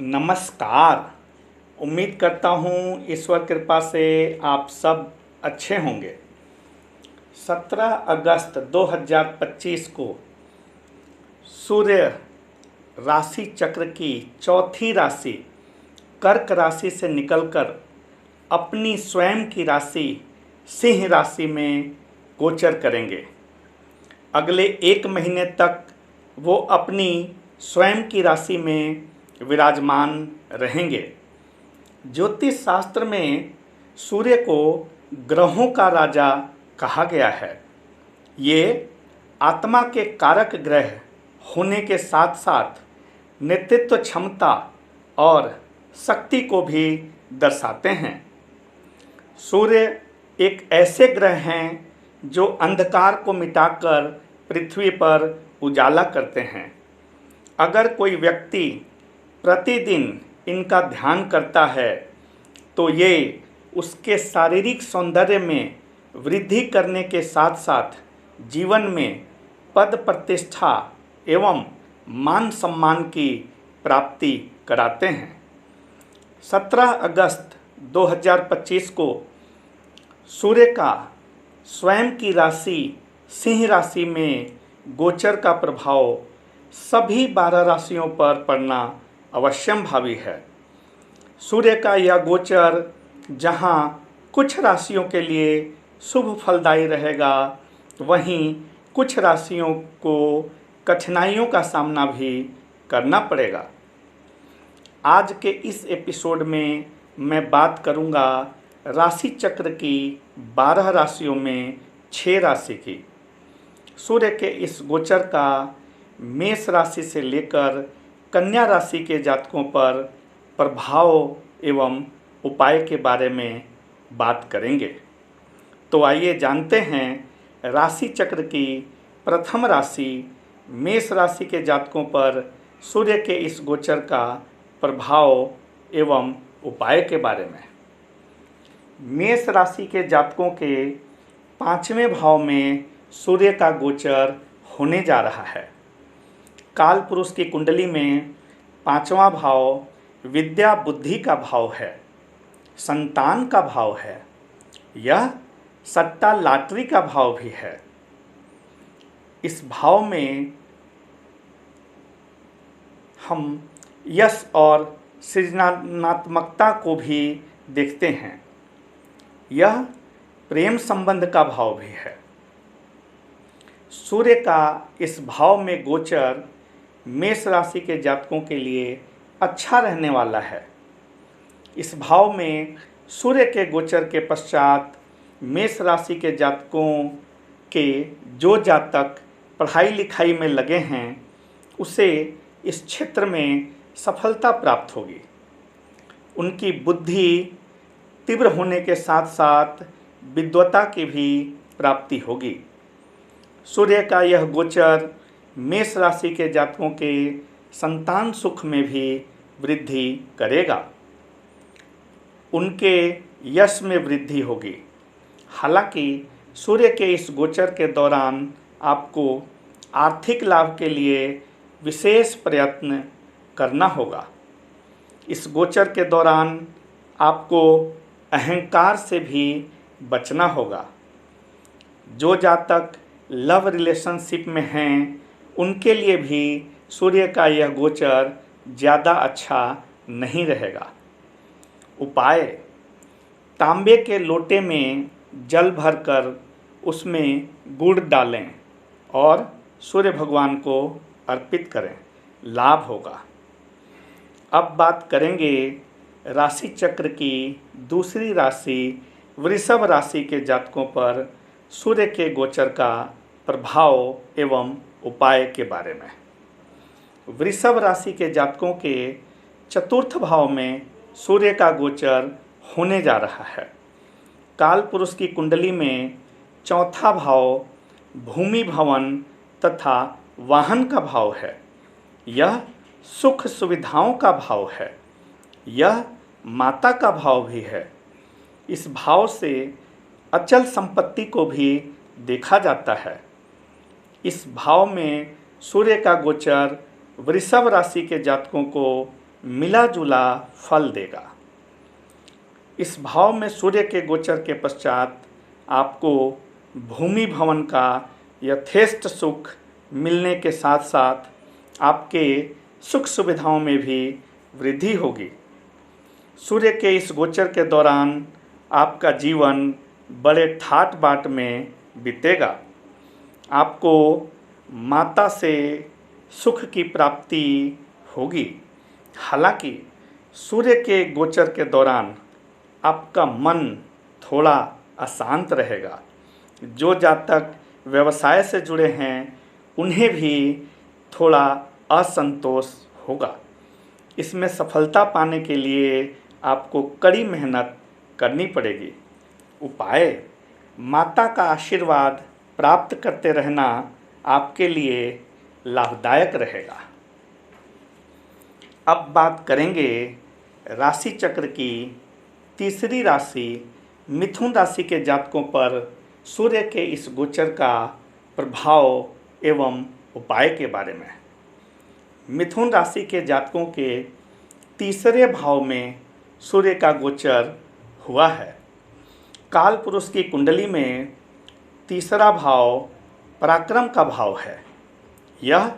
नमस्कार। उम्मीद करता हूँ ईश्वर कृपा से आप सब अच्छे होंगे। 17 अगस्त 2025 को सूर्य राशि चक्र की चौथी राशि कर्क राशि से निकलकर अपनी स्वयं की राशि सिंह राशि में गोचर करेंगे। अगले 1 महीने तक वो अपनी स्वयं की राशि में विराजमान रहेंगे। ज्योतिष शास्त्र में सूर्य को ग्रहों का राजा कहा गया है। ये आत्मा के कारक ग्रह होने के साथ साथ नेतृत्व क्षमता और शक्ति को भी दर्शाते हैं। सूर्य एक ऐसे ग्रह हैं जो अंधकार को मिटाकर पृथ्वी पर उजाला करते हैं। अगर कोई व्यक्ति प्रतिदिन इनका ध्यान करता है तो ये उसके शारीरिक सौंदर्य में वृद्धि करने के साथ साथ जीवन में पद प्रतिष्ठा एवं मान सम्मान की प्राप्ति कराते हैं। 17 अगस्त 2025 को सूर्य का स्वयं की राशि सिंह राशि में गोचर का प्रभाव सभी 12 राशियों पर पड़ना अवश्यम भावी है। सूर्य का यह गोचर जहां कुछ राशियों के लिए शुभ फलदायी रहेगा, वहीं कुछ राशियों को कठिनाइयों का सामना भी करना पड़ेगा। आज के इस एपिसोड में मैं बात करूंगा राशि चक्र की 12 राशियों में 6 राशि की। सूर्य के इस गोचर का मेष राशि से लेकर कन्या राशि के जातकों पर प्रभाव एवं उपाय के बारे में बात करेंगे। तो आइए जानते हैं राशि चक्र की प्रथम राशि मेष राशि के जातकों पर सूर्य के इस गोचर का प्रभाव एवं उपाय के बारे में। मेष राशि के जातकों के 5वें भाव में सूर्य का गोचर होने जा रहा है। काल पुरुष की कुंडली में 5वां भाव विद्या बुद्धि का भाव है, संतान का भाव है। यह सट्टा लॉटरी का भाव भी है। इस भाव में हम यश और सृजनात्मकता को भी देखते हैं। यह प्रेम संबंध का भाव भी है। सूर्य का इस भाव में गोचर मेष राशि के जातकों के लिए अच्छा रहने वाला है। इस भाव में सूर्य के गोचर के पश्चात मेष राशि के जातकों के जो जातक पढ़ाई लिखाई में लगे हैं उसे इस क्षेत्र में सफलता प्राप्त होगी। उनकी बुद्धि तीव्र होने के साथ साथ विद्वता की भी प्राप्ति होगी। सूर्य का यह गोचर मेष राशि के जातकों के संतान सुख में भी वृद्धि करेगा। उनके यश में वृद्धि होगी। हालांकि सूर्य के इस गोचर के दौरान आपको आर्थिक लाभ के लिए विशेष प्रयत्न करना होगा। इस गोचर के दौरान आपको अहंकार से भी बचना होगा। जो जातक लव रिलेशनशिप में हैं उनके लिए भी सूर्य का यह गोचर ज़्यादा अच्छा नहीं रहेगा। उपाय: तांबे के लोटे में जल भरकर उसमें गुड़ डालें और सूर्य भगवान को अर्पित करें, लाभ होगा। अब बात करेंगे राशि चक्र की दूसरी राशि वृषभ राशि के जातकों पर सूर्य के गोचर का प्रभाव एवं उपाय के बारे में। वृषभ राशि के जातकों के चतुर्थ भाव में सूर्य का गोचर होने जा रहा है। काल पुरुष की कुंडली में चौथा भाव भूमि भवन तथा वाहन का भाव है। यह सुख सुविधाओं का भाव है। यह माता का भाव भी है। इस भाव से अचल संपत्ति को भी देखा जाता है। इस भाव में सूर्य का गोचर वृषभ राशि के जातकों को मिला जुला फल देगा। इस भाव में सूर्य के गोचर के पश्चात आपको भूमि भवन का यथेष्ट सुख मिलने के साथ साथ आपके सुख सुविधाओं में भी वृद्धि होगी। सूर्य के इस गोचर के दौरान आपका जीवन बड़े ठाट बाट में बीतेगा। आपको माता से सुख की प्राप्ति होगी। हालांकि सूर्य के गोचर के दौरान आपका मन थोड़ा अशांत रहेगा। जो जातक व्यवसाय से जुड़े हैं उन्हें भी थोड़ा असंतोष होगा। इसमें सफलता पाने के लिए आपको कड़ी मेहनत करनी पड़ेगी। उपाय: माता का आशीर्वाद प्राप्त करते रहना आपके लिए लाभदायक रहेगा। अब बात करेंगे राशि चक्र की तीसरी राशि मिथुन राशि के जातकों पर सूर्य के इस गोचर का प्रभाव एवं उपाय के बारे में। मिथुन राशि के जातकों के तीसरे भाव में सूर्य का गोचर हुआ है। काल पुरुष की कुंडली में तीसरा भाव पराक्रम का भाव है। यह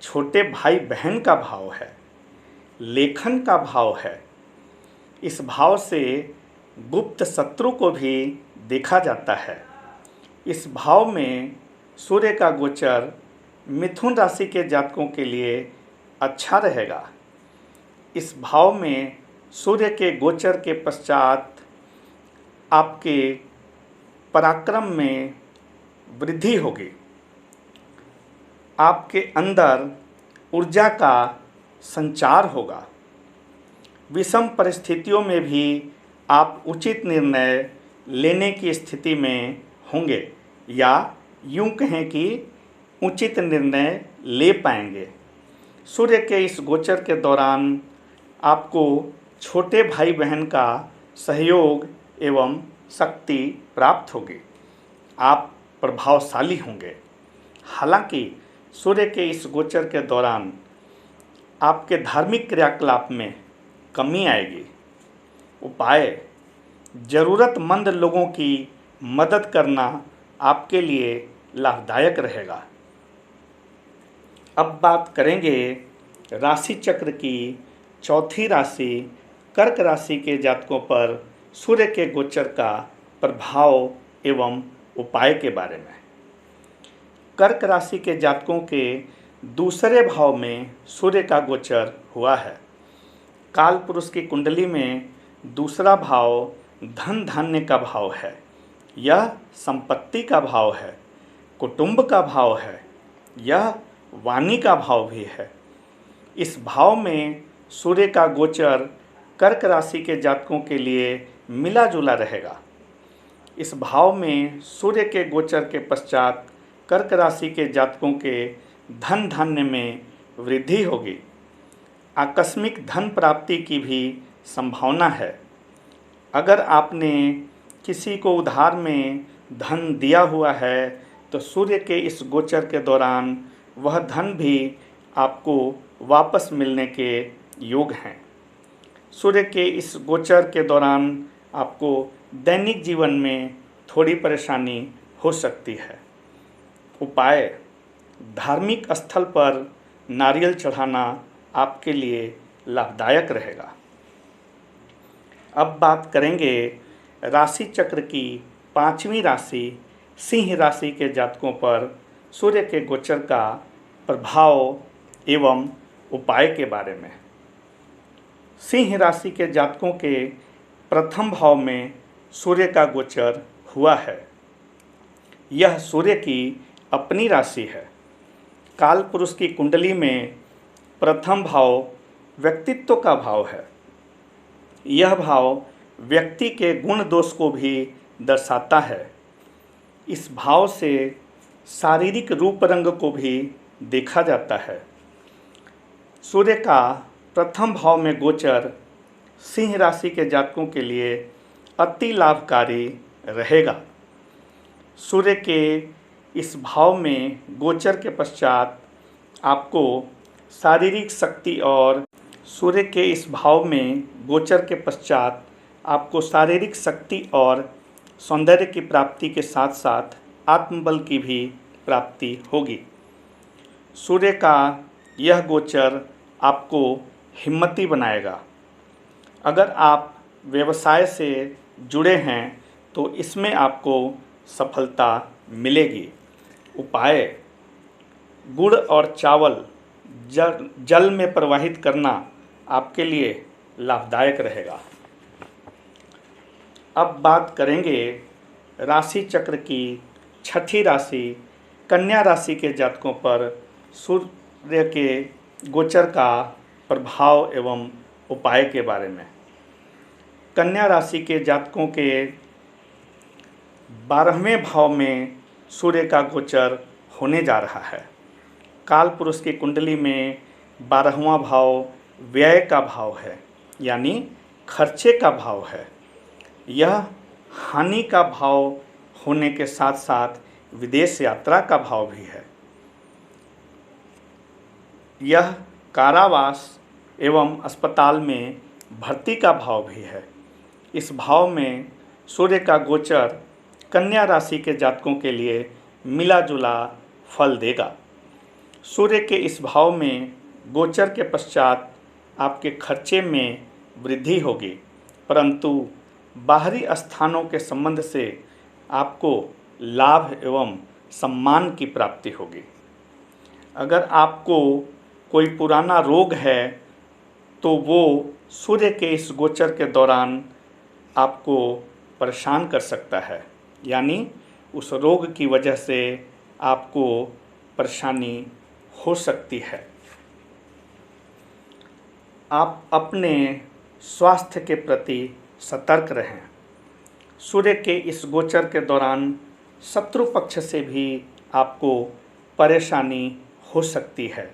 छोटे भाई बहन का भाव है, लेखन का भाव है। इस भाव से गुप्त शत्रु को भी देखा जाता है। इस भाव में सूर्य का गोचर मिथुन राशि के जातकों के लिए अच्छा रहेगा। इस भाव में सूर्य के गोचर के पश्चात आपके पराक्रम में वृद्धि होगी। आपके अंदर ऊर्जा का संचार होगा। विषम परिस्थितियों में भी आप उचित निर्णय लेने की स्थिति में होंगे, या यूं कहें कि उचित निर्णय ले पाएंगे। सूर्य के इस गोचर के दौरान आपको छोटे भाई बहन का सहयोग एवं शक्ति प्राप्त होगी। आप प्रभावशाली होंगे। हालांकि सूर्य के इस गोचर के दौरान आपके धार्मिक क्रियाकलाप में कमी आएगी। उपाय: ज़रूरतमंद लोगों की मदद करना आपके लिए लाभदायक रहेगा। अब बात करेंगे राशि चक्र की चौथी राशि कर्क राशि के जातकों पर सूर्य के गोचर का प्रभाव एवं उपाय के बारे में। कर्क राशि के जातकों के दूसरे भाव में सूर्य का गोचर हुआ है। काल पुरुष की कुंडली में दूसरा भाव धन धान्य का भाव है। यह संपत्ति का भाव है, कुटुंब का भाव है, यह वाणी का भाव भी है। इस भाव में सूर्य का गोचर कर्क राशि के जातकों के लिए मिला जुला रहेगा। इस भाव में सूर्य के गोचर के पश्चात कर्क राशि के जातकों के धन धान्य में वृद्धि होगी। आकस्मिक धन प्राप्ति की भी संभावना है। अगर आपने किसी को उधार में धन दिया हुआ है तो सूर्य के इस गोचर के दौरान वह धन भी आपको वापस मिलने के योग हैं। सूर्य के इस गोचर के दौरान आपको दैनिक जीवन में थोड़ी परेशानी हो सकती है। उपाय: धार्मिक स्थल पर नारियल चढ़ाना आपके लिए लाभदायक रहेगा। अब बात करेंगे राशि चक्र की पांचवी राशि सिंह राशि के जातकों पर सूर्य के गोचर का प्रभाव एवं उपाय के बारे में। सिंह राशि के जातकों के प्रथम भाव में सूर्य का गोचर हुआ है। यह सूर्य की अपनी राशि है। काल पुरुष की कुंडली में प्रथम भाव व्यक्तित्व का भाव है। यह भाव व्यक्ति के गुण दोष को भी दर्शाता है। इस भाव से शारीरिक रूप रंग को भी देखा जाता है। सूर्य का प्रथम भाव में गोचर सिंह राशि के जातकों के लिए अति लाभकारी रहेगा। सूर्य के इस भाव में गोचर के पश्चात आपको शारीरिक शक्ति और सूर्य के इस भाव में गोचर के पश्चात आपको शारीरिक शक्ति और सौंदर्य की प्राप्ति के साथ साथ आत्मबल की भी प्राप्ति होगी। सूर्य का यह गोचर आपको हिम्मती बनाएगा। अगर आप व्यवसाय से जुड़े हैं तो इसमें आपको सफलता मिलेगी। उपाय: गुड़ और चावल जल में प्रवाहित करना आपके लिए लाभदायक रहेगा। अब बात करेंगे राशि चक्र की छठी राशि कन्या राशि के जातकों पर सूर्य के गोचर का प्रभाव एवं उपाय के बारे में। कन्या राशि के जातकों के 12वें भाव में सूर्य का गोचर होने जा रहा है। काल पुरुष की कुंडली में 12वां भाव व्यय का भाव है, यानी खर्चे का भाव है। यह हानि का भाव होने के साथ साथ विदेश यात्रा का भाव भी है। यह कारावास एवं अस्पताल में भर्ती का भाव भी है। इस भाव में सूर्य का गोचर कन्या राशि के जातकों के लिए मिला जुला फल देगा। सूर्य के इस भाव में गोचर के पश्चात आपके खर्चे में वृद्धि होगी, परंतु बाहरी स्थानों के संबंध से आपको लाभ एवं सम्मान की प्राप्ति होगी। अगर आपको कोई पुराना रोग है तो वो सूर्य के इस गोचर के दौरान आपको परेशान कर सकता है, यानी उस रोग की वजह से आपको परेशानी हो सकती है। आप अपने स्वास्थ्य के प्रति सतर्क रहें। सूर्य के इस गोचर के दौरान शत्रु पक्ष से भी आपको परेशानी हो सकती है,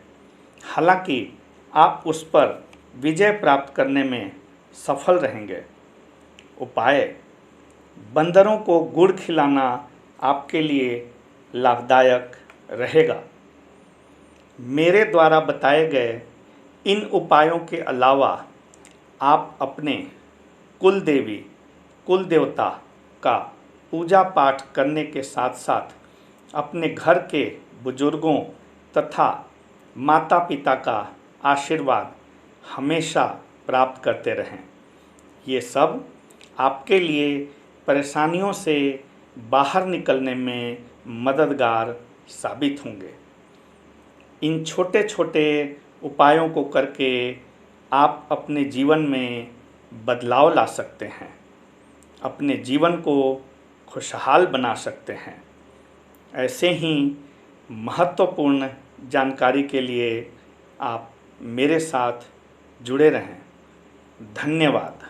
हालांकि आप उस पर विजय प्राप्त करने में सफल रहेंगे। उपाय: बंदरों को गुड़ खिलाना आपके लिए लाभदायक रहेगा। मेरे द्वारा बताए गए इन उपायों के अलावा आप अपने कुल देवी कुल देवता का पूजा पाठ करने के साथ साथ अपने घर के बुजुर्गों तथा माता पिता का आशीर्वाद हमेशा प्राप्त करते रहें। ये सब आपके लिए परेशानियों से बाहर निकलने में मददगार साबित होंगे। इन छोटे छोटे उपायों को करके आप अपने जीवन में बदलाव ला सकते हैं, अपने जीवन को खुशहाल बना सकते हैं। ऐसे ही महत्वपूर्ण जानकारी के लिए आप मेरे साथ जुड़े रहें। धन्यवाद।